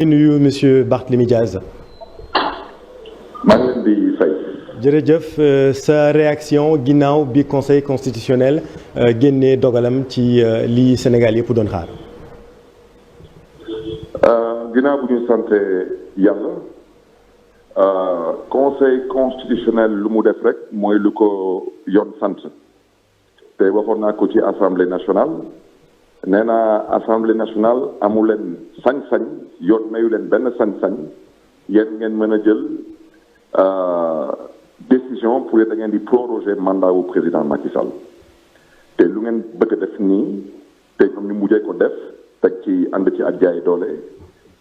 nuyu monsieur Barthélémy Diaz. maa ngi leen di fay. jërëjëf sa réaction ginnaaw bi conseil constitutionnel génnee dogalam ci li Sénégal yëpp doon xaar. ginnaaw bu ñu sante yàlla conseil constitutionnel lu mu def rek mooy lu ko yoon sant te waxoon naa ko ci assemblée nationale nee naa assemblée nationale amu leen sañ-sañ yoon mayu leen benn sañ-sañ yéen ngeen mën a jël décision pour da ngeen di proroger mandat wu président Macky Sall te lu ngeen bëgg a def nii te ñoom ñu mujjee ko def teg ci ànd ci ak jaay doole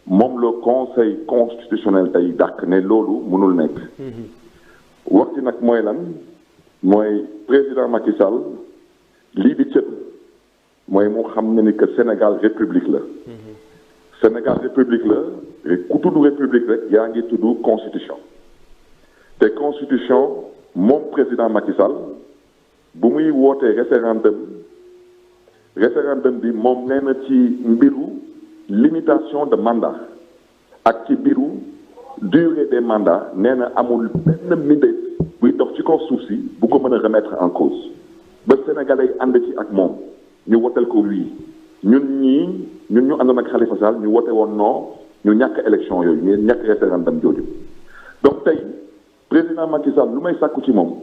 moom le conseil constitutionnel tey dàq ne loolu mënul nekk. wax ci nag mooy lan mooy président Macky Sall lii di cët mooy mu xam ne ni que Sénégal république la. Sénégal république la ku tudd république rek yaa ngi tudd constitution. te constitution moom président Macky Sall bu muy wootee référendum bi moom nee na ci mbiru limitation de mandat ak ci mbiru durée des mandats nee na amul benn mbindeef buy dox ci kaw suuf si bu ko mën a remettre en cause ba sénégalais ànd ci ak moom ñu woteel ko wii ñun ñu àndoon ak Khalifa Sall ñu wote woon non ñu ñàkk élection yooyu ñu ñàkk référendum jooju donc tey président Macky Sall lu may sàkku ci moom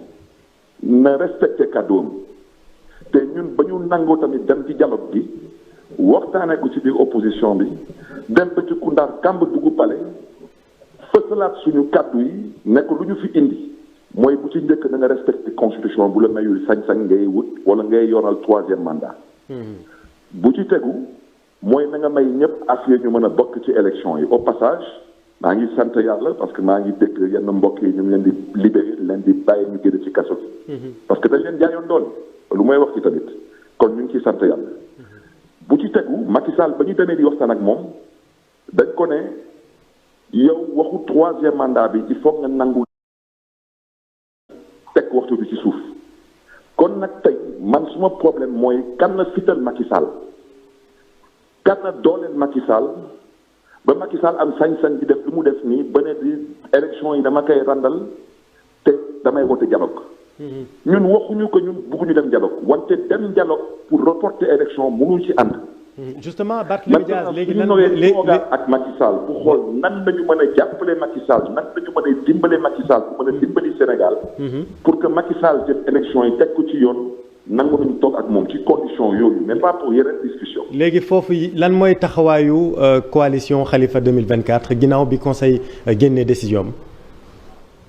na respecté kàddoom te ñun ba ñu nangoo tamit dem ci dialogue bi waxtaanee ko ci biir opposition bi dem ba ci kundaar kàmb dugg pale fësalaat suñu kàddu yi nekk lu ñu fi indi mooy bu ci njëkk na nga respecté constitution bu la mayul sañ-sañ ngay wut wala ngay yoonal 3e mandat. bu ci tegu mooy na nga may ñëpp affaire ñu mën a bokk ci élection yi au passage. maa ngi sant yàlla parce que maa ngi dégg yenn mbokk yi ñu ngi leen di libéré leen di bàyyi ñu génn ci kaso bi. parce que dañ leen jaayoon doole lu may wax ci tamit kon ñu ngi ciy sant yàlla. bu ci tegu Macky Sall ba ñu demee di waxtaan ak moom dañ ko ne yow waxu 3e mandat bi il faut nga nangu teg waxtu bi ci suuf kon nag tey man suma problème mooy kan na fital Macky Sall kan na dooleel Macky Sall. ba Macky Sall am sañ-sañ di def lu mu def nii ba ne di élection yi dama koy randal te damay wote dialogue. ñun waxuñu ko ñun bëgguñu dem dialogue wante dem dialogue pour reporter élection mënuñ ci ànd. justement Barthélémy Diaz léegi nan ak Macky Sall pour xool nan lañu mën a jàppale Macky Sall nan lañu mën a dimbale Macky Sall pour mën a dimbali Sénégal. pour que Macky Sall jël élection yi teg ko ci yoon. nangu nañu toog ak moom ci condition yooyu mais pas pour yeneen discussion. léegi foofu lan mooy taxawaayu coalition Khalifa 2024 ginnaaw bi conseil génnee décision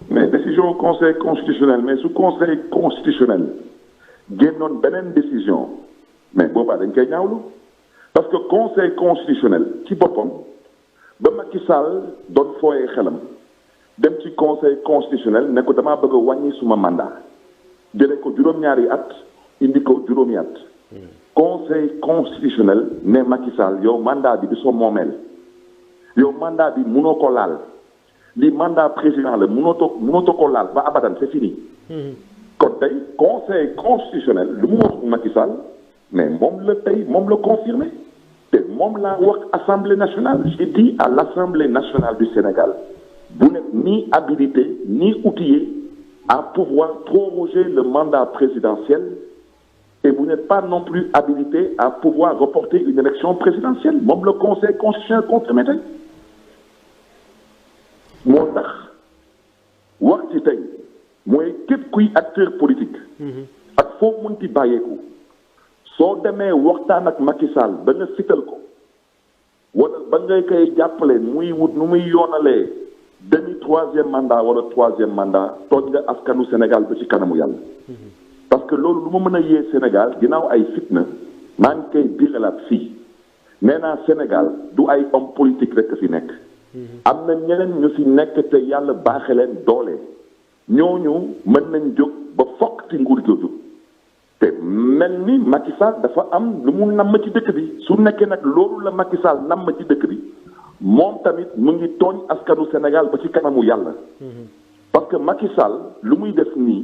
mais décision conseil constitutionnel mais su conseil constitutionnel génnoon beneen décision mais boobaa dañ koy ñaawlu parce que conseil constitutionnel ci boppam ba Macky Sall doon fooyee xelam dem ci conseil constitutionnel ne ko damaa bëgg a wàññi suma mandat jëlee ko juróom-ñaari at. indi ko juróomi at. conseil constitutionnel ne Macky Sall yow mandat bi di soo moomeel yow mandat bi munoo ko laal li mandat président la munoo ko laal ba abadan c'est fini. kon tey conseil constitutionnel lu mu wax Macky Sall mais moom la confirmé te moom laa wax assemblée nationale j'ai dit à l'assemblée nationale du Sénégal vous n'êtes ni habilité ni outillé à pouvoir proroger le mandat présidentiel et vous n'êtes pas non plus habilité à pouvoir reporter une élection présidentielle moom le conseil constitutionnel confirmé tey moo tax wax ci tey mooy képp kuy acteur politique ak foo mënti bàyyeeku soo demee waxtaan ak Macky Sall ba nga fital ko wala ba ngay koy jàppale muy wut nu muy yoonalee demi 3e mandat wala 3e mandat tooñ nga askanu Sénégal ba ci kanamu yàlla parce que loolu lu ma mën a yee Sénégal ginnaaw ay fitna maa ngi koy biralaat fii nee naa Sénégal du ay homme politique rek fi nekk am na ñeneen ñu fi nekk te yàlla baaxe leen doole ñooñu mën nañ jóg ba fokk ci nguur jooju te mel ni Macky Sall dafa am lu mu namm ci dëkk bi su nekkee nag loolu la Macky Sall namm ci dëkk bi moom tamit mu ngi tooñ askanu Sénégal ba ci kanamu yàlla parce que Macky Sall lu muy def nii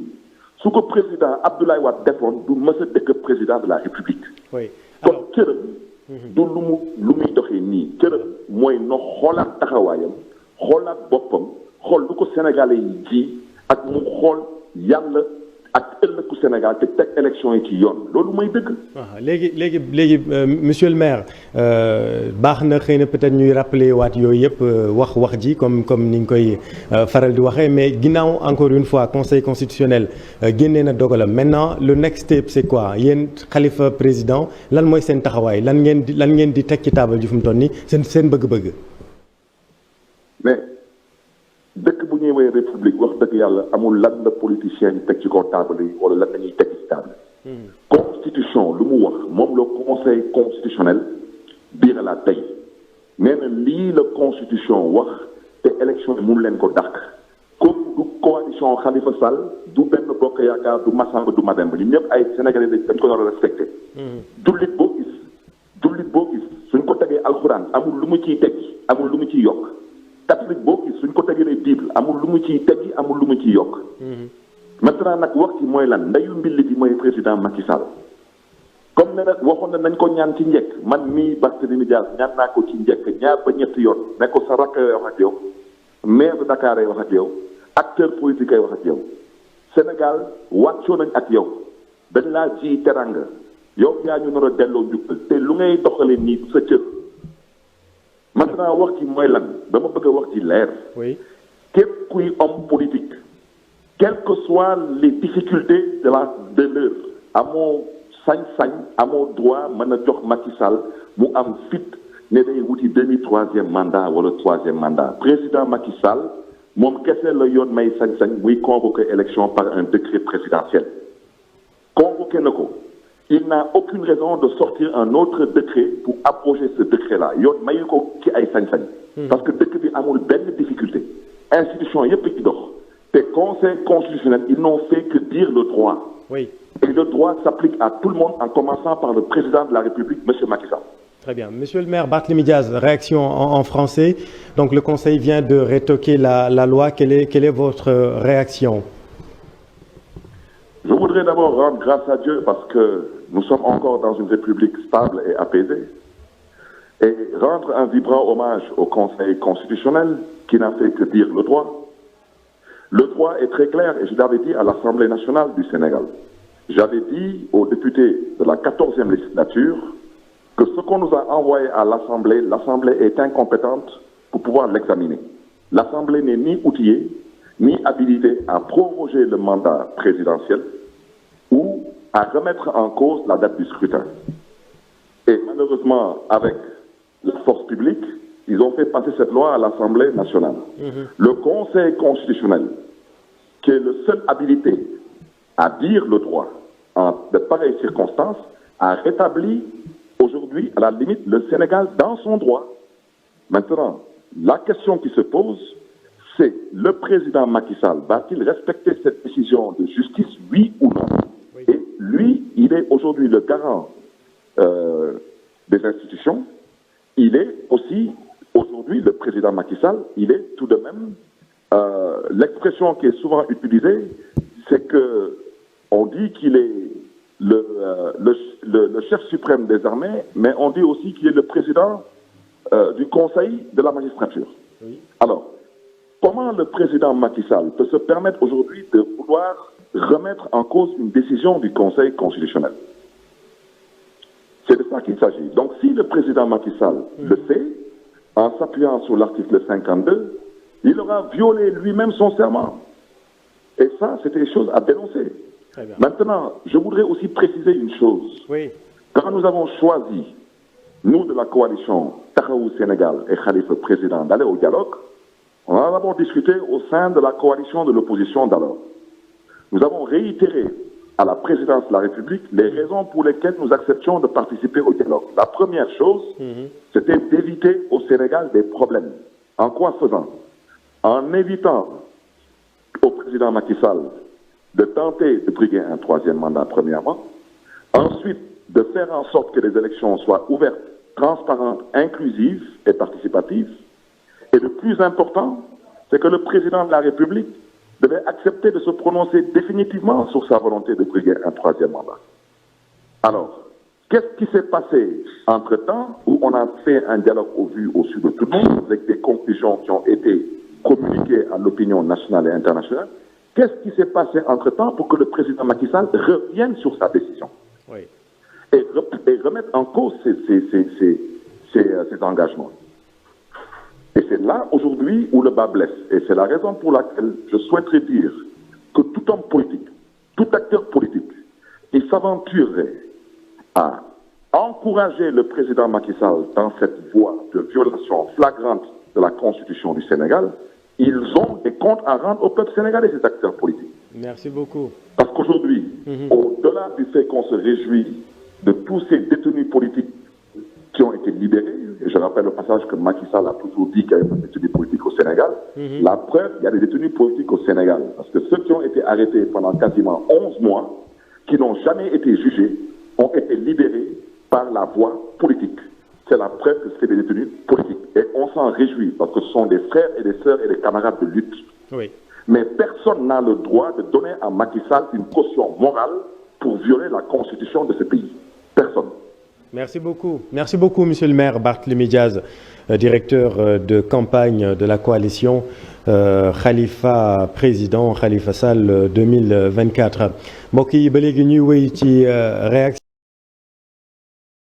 su ko président Abdoulaye Wade defoon du mës a dëkk président de la République. oui kon cëram du lu muy doxee nii cëram mooy no xoolaat taxawaayam xoolaat boppam xool lu ko Sénégalais yi ji ak mu xool yàlla ak ëllëgu Sénégal te teg élection yi ci yoon loolu mooy dëgg. léegi monsieur le maire baax na xëy na peut-être ñuy rappeler waat yooyu yëpp wax ji comme ni ñu koy faral di waxee mais ginnaaw encore une fois conseil constitutionnel génnee na dogalam maintenant le next step c'est quoi yéen Khalifa président lan mooy seen taxawaay lan ngeen di teg ci taabal ji fu mu toll nii seen bëgg-bëgg. mais dëkk bu ñuy woowee république wax dëgg yàlla amul lan la politicien yi teg ci kaw table yi wala lan la ñuy teg ci table. constitution lu mu wax moom le conseil constitutionnel biir la tey nee na lii la constitution wax te élection yi mun leen ko dàq. comme du coalition Khalifa Sall du benn bokk yaakaar du Massamba du Mademba ñun ñëpp ay sénégalais dañ ko war a respecté. jullit boo gis suñ ko tegee alxuraan amul lu mu ciy teg amul lu mu ciy yokk. catholique boo gis suñ ko tegee bible amul lu mu ciy teggi amul lu mu ciy yokk. maintenant nag wax ci mooy lan ndeyu mbilli bi mooy président Macky Sall. comme ne nag waxoon na nañ ko ñaan ci njëkk man mii Barthélémy Dias ñaan naa ko ci njëkk ñaar ba ñetti yoon ne ko sa rakk wax ak yow maire de Dakar ay wax ak yow acteur politique ay wax ak yow Sénégal wàccoo nañ ak yow dañ laa ji teranga yow yaa ñu nar a delloo njukkal te lu ngay doxalee nii du sa cër. maintenant wax ci mooy lan dama bëgg a wax ci leer. oui képp kuy homme politique quelles que soient les difficultés de l'heure amoo sañ-sañ amoo droit mën a jox Macky Sall mu am fit ne day wuti troisième mandat wala troisième mandat président Macky Sall moom kese la yoon may sañ-sañ muy convoquer élection par un décret présidentiel convoqué na ko. Il n'a aucune raison de sortir un autre décret pour abroger ce décret-là yoon mayu ko ci ay sañ-sañ. parce que dëkk bi amul benn difficulté. institution yépp ci dox. te conseil constitutionnel ils n'ont fait que dire le droit. oui. et le droit s'applique à tout le monde en commençant par le président de la République monsieur Macky Sall. Très bien. Monsieur le maire Barthélémy Dias, réaction en français. Donc le conseil vient de rétoquer la loi. Quelle est votre réaction? Je voudrais d'abord rendre grâce à Dieu parce que nous sommes encore dans une république stable et apaisée et rendre un vibrant hommage au Conseil constitutionnel qui n'a fait que dire le droit. Le droit est très clair et je l'avais dit à l'Assemblée nationale du Sénégal. J'avais dit aux députés de la 14e législature que ce qu'on nous a envoyé à l'Assemblée est incompétente pour pouvoir l'examiner. L'Assemblée n'est ni outillée ni habilité à proroger le mandat présidentiel ou à remettre en cause la date du scrutin. Et malheureusement, avec la force publique, ils ont fait passer cette loi à l'Assemblée nationale. Le Conseil constitutionnel, qui est le seul habilité à dire le droit en de pareilles circonstances, a rétabli aujourd'hui, à la limite, le Sénégal dans son droit. Maintenant, la question qui se pose, c'est le président Macky Sall va-t-il respecter cette décision de justice, oui ou non? Oui. Et lui, il est aujourd'hui le garant des institutions. Il est aussi aujourd'hui le président Macky Sall. Il est tout de même l'expression qui est souvent utilisée, c'est que on dit qu'il est le chef suprême des armées, mais on dit aussi qu'il est le président du Conseil de la magistrature. Oui. Alors, comment le président Macky Sall peut se permettre aujourd'hui de vouloir remettre en cause une décision du Conseil constitutionnel? C'est de ça qu'il s'agit. Donc, si le président Macky Sall le fait, en s'appuyant sur l'article 52, il aura violé lui-même son serment. Et ça, c'est des choses à dénoncer. Maintenant, je voudrais aussi préciser une chose. Oui. Quand nous avons choisi, nous de la coalition Taxawu Sénégal et Khalifa président, d'aller au dialogue, on a d'abord discuté au sein de la coalition de l'opposition d'alors. Nous avons réitéré à la présidence de la République les raisons pour lesquelles nous acceptions de participer au dialogue. La première chose, c'était d'éviter au Sénégal des problèmes. En quoi faisant? En évitant au président Macky Sall de tenter de briguer un troisième mandat premièrement, ensuite de faire en sorte que les élections soient ouvertes, transparentes, inclusives et participatives. Et le plus important, c'est que le président de la République devait accepter de se prononcer définitivement sur sa volonté de briguer un troisième mandat. Alors, Qu'est-ce qui s'est passé entre-temps où on a fait un dialogue au vu, au su de tout le monde, avec des conclusions qui ont été communiquées à l'opinion nationale et internationale? Qu'est-ce qui s'est passé entre-temps pour que le président Macky Sall revienne sur sa décision et remette en cause ses engagements? Et c'est là, aujourd'hui, où le bas blesse. Et c'est la raison pour laquelle je souhaiterais dire que tout homme politique, tout acteur politique, qui s'aventurerait à encourager le président Macky Sall dans cette voie de violation flagrante de la Constitution du Sénégal, ils ont des comptes à rendre au peuple sénégalais, ces acteurs politiques. Merci beaucoup. Parce qu'aujourd'hui, au-delà du fait qu'on se réjouit de tous ces détenus politiques qui ont été libérés, et je rappelle au passage que Macky Sall a toujours dit qu'il y avait des détenus politiques au Sénégal, la preuve, il y a des détenus politiques au Sénégal. Parce que ceux qui ont été arrêtés pendant quasiment 11 mois, qui n'ont jamais été jugés, ont été libérés par la voie politique. C'est la preuve que c'est des détenus politiques. Et on s'en réjouit parce que ce sont des frères et des sœurs et des camarades de lutte. Oui. Mais personne n'a le droit de donner à Macky Sall une caution morale pour violer la constitution de ce pays. Personne. Merci beaucoup. Merci beaucoup, monsieur le maire Barthélémy Diaz, directeur de campagne de la coalition Khalifa président Khalifa Sall 2024. mbokk yi ba léegi ñuy wéy ci réaction